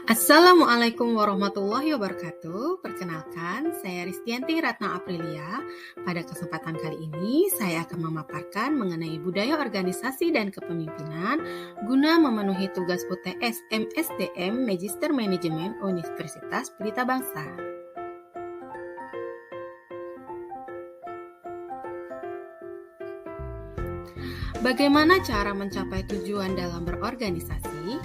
Assalamualaikum warahmatullahi wabarakatuh. Perkenalkan, saya Ristianti Ratna Aprilia. Pada kesempatan kali ini, saya akan memaparkan mengenai budaya organisasi dan kepemimpinan guna memenuhi tugas UTS MSDM Magister Manajemen Universitas Pelita Bangsa. Bagaimana cara mencapai tujuan dalam berorganisasi?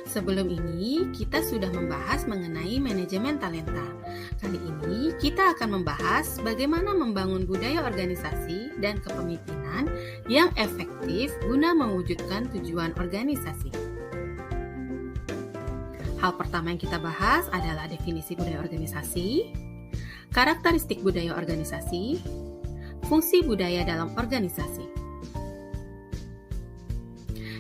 Sebelum ini, kita sudah membahas mengenai manajemen talenta. Kali ini, kita akan membahas bagaimana membangun budaya organisasi dan kepemimpinan yang efektif guna mewujudkan tujuan organisasi. Hal pertama yang kita bahas adalah definisi budaya organisasi, karakteristik budaya organisasi, fungsi budaya dalam organisasi.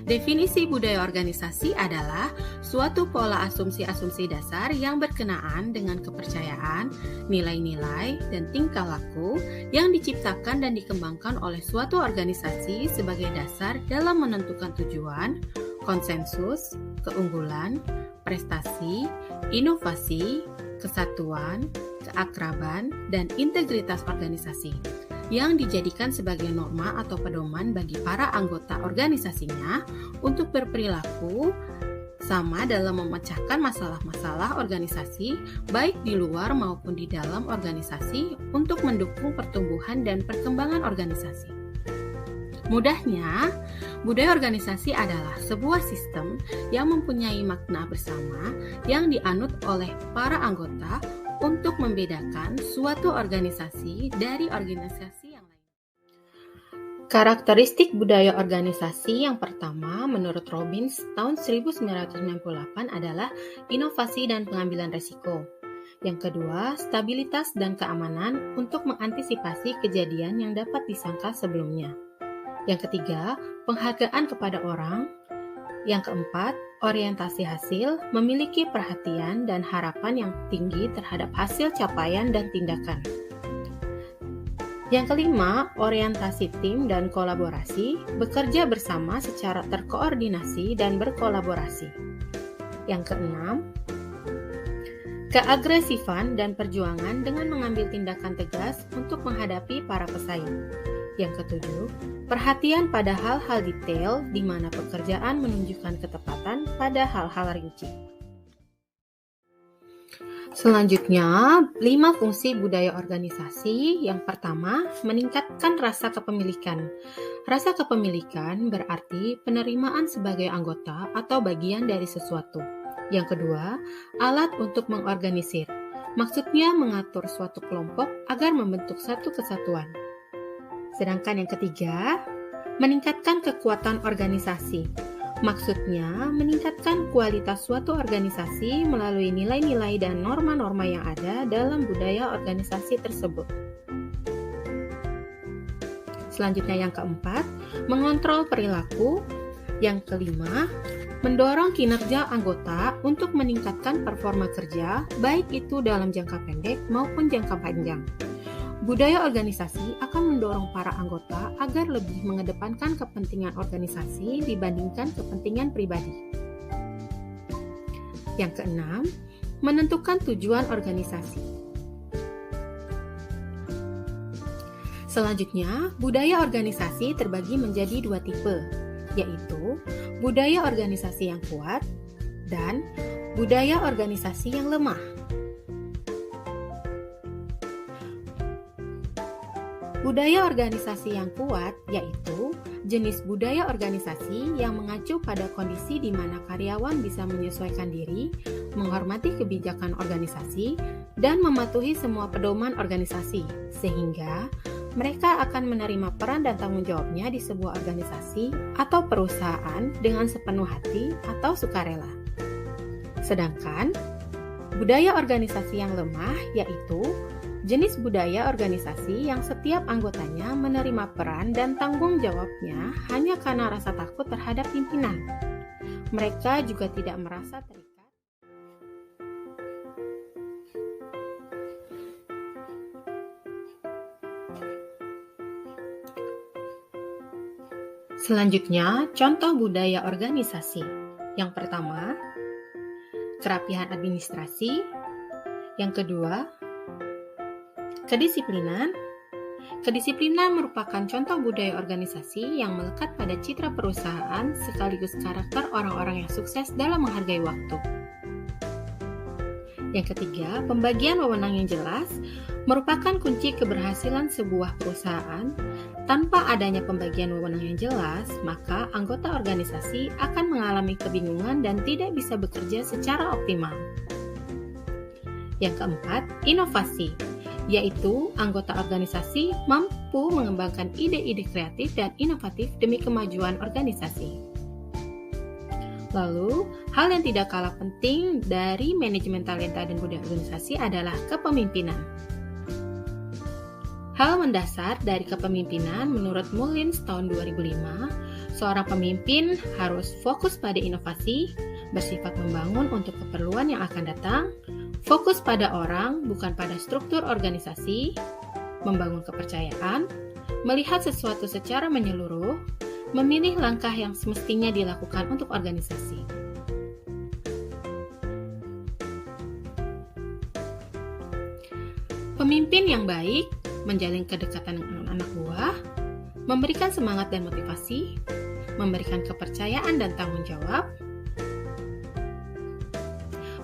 Definisi budaya organisasi adalah suatu pola asumsi-asumsi dasar yang berkenaan dengan kepercayaan, nilai-nilai, dan tingkah laku yang diciptakan dan dikembangkan oleh suatu organisasi sebagai dasar dalam menentukan tujuan, konsensus, keunggulan, prestasi, inovasi, kesatuan, keakraban, dan integritas organisasi yang dijadikan sebagai norma atau pedoman bagi para anggota organisasinya untuk berperilaku sama dalam memecahkan masalah-masalah organisasi baik di luar maupun di dalam organisasi untuk mendukung pertumbuhan dan perkembangan organisasi. Mudahnya, budaya organisasi adalah sebuah sistem yang mempunyai makna bersama yang dianut oleh para anggota untuk membedakan suatu organisasi dari organisasi yang lain. Karakteristik budaya organisasi yang pertama menurut Robbins tahun 1998 adalah inovasi dan pengambilan risiko. Yang kedua, stabilitas dan keamanan untuk mengantisipasi kejadian yang dapat disangka sebelumnya. Yang ketiga, penghargaan kepada orang. Yang keempat, orientasi hasil, memiliki perhatian dan harapan yang tinggi terhadap hasil capaian dan tindakan. Yang kelima, orientasi tim dan kolaborasi, bekerja bersama secara terkoordinasi dan berkolaborasi. Yang keenam, keagresifan dan perjuangan dengan mengambil tindakan tegas untuk menghadapi para pesaing. Yang ketujuh, perhatian pada hal-hal detail di mana pekerjaan menunjukkan ketepatan pada hal-hal rinci. Selanjutnya, 5 fungsi budaya organisasi. Yang pertama, meningkatkan rasa kepemilikan. Rasa kepemilikan berarti penerimaan sebagai anggota atau bagian dari sesuatu. Yang kedua, alat untuk mengorganisir. Maksudnya mengatur suatu kelompok agar membentuk satu kesatuan. Sedangkan yang ketiga, meningkatkan kekuatan organisasi. Maksudnya, meningkatkan kualitas suatu organisasi melalui nilai-nilai dan norma-norma yang ada dalam budaya organisasi tersebut. Selanjutnya yang keempat, mengontrol perilaku. Yang kelima, mendorong kinerja anggota untuk meningkatkan performa kerja, baik itu dalam jangka pendek maupun jangka panjang. Budaya organisasi akan mendorong para anggota agar lebih mengedepankan kepentingan organisasi dibandingkan kepentingan pribadi. Yang keenam, menentukan tujuan organisasi. Selanjutnya, budaya organisasi terbagi menjadi 2 tipe, yaitu budaya organisasi yang kuat dan budaya organisasi yang lemah. Budaya organisasi yang kuat yaitu jenis budaya organisasi yang mengacu pada kondisi di mana karyawan bisa menyesuaikan diri, menghormati kebijakan organisasi, dan mematuhi semua pedoman organisasi, sehingga mereka akan menerima peran dan tanggung jawabnya di sebuah organisasi atau perusahaan dengan sepenuh hati atau sukarela. Sedangkan budaya organisasi yang lemah yaitu jenis budaya organisasi yang setiap anggotanya menerima peran dan tanggung jawabnya hanya karena rasa takut terhadap pimpinan. Mereka juga tidak merasa terikat. Selanjutnya, contoh budaya organisasi. Yang pertama, kerapihan administrasi. Yang kedua, kedisiplinan. Kedisiplinan merupakan contoh budaya organisasi yang melekat pada citra perusahaan sekaligus karakter orang-orang yang sukses dalam menghargai waktu. Yang ketiga, pembagian wewenang yang jelas merupakan kunci keberhasilan sebuah perusahaan. Tanpa adanya pembagian wewenang yang jelas, maka anggota organisasi akan mengalami kebingungan dan tidak bisa bekerja secara optimal. Yang keempat, inovasi, yaitu anggota organisasi mampu mengembangkan ide-ide kreatif dan inovatif demi kemajuan organisasi. Lalu, hal yang tidak kalah penting dari manajemen talenta dan budaya organisasi adalah kepemimpinan. Hal mendasar dari kepemimpinan menurut Mullins tahun 2005, seorang pemimpin harus fokus pada inovasi, bersifat membangun untuk keperluan yang akan datang, fokus pada orang bukan pada struktur organisasi, membangun kepercayaan, melihat sesuatu secara menyeluruh, memilih langkah yang semestinya dilakukan untuk organisasi. Pemimpin yang baik menjalin kedekatan dengan anak buah, memberikan semangat dan motivasi, memberikan kepercayaan dan tanggung jawab.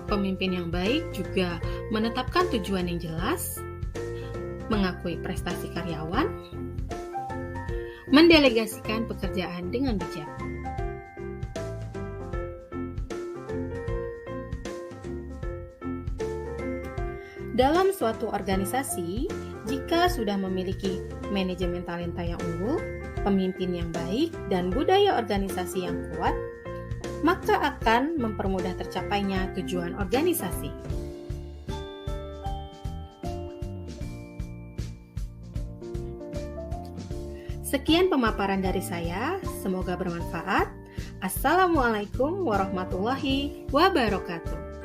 Pemimpin yang baik juga menetapkan tujuan yang jelas, mengakui prestasi karyawan, mendelegasikan pekerjaan dengan bijak. Dalam suatu organisasi, jika sudah memiliki manajemen talenta yang unggul, pemimpin yang baik, dan budaya organisasi yang kuat, maka akan mempermudah tercapainya tujuan organisasi. Sekian pemaparan dari saya, semoga bermanfaat. Assalamualaikum warahmatullahi wabarakatuh.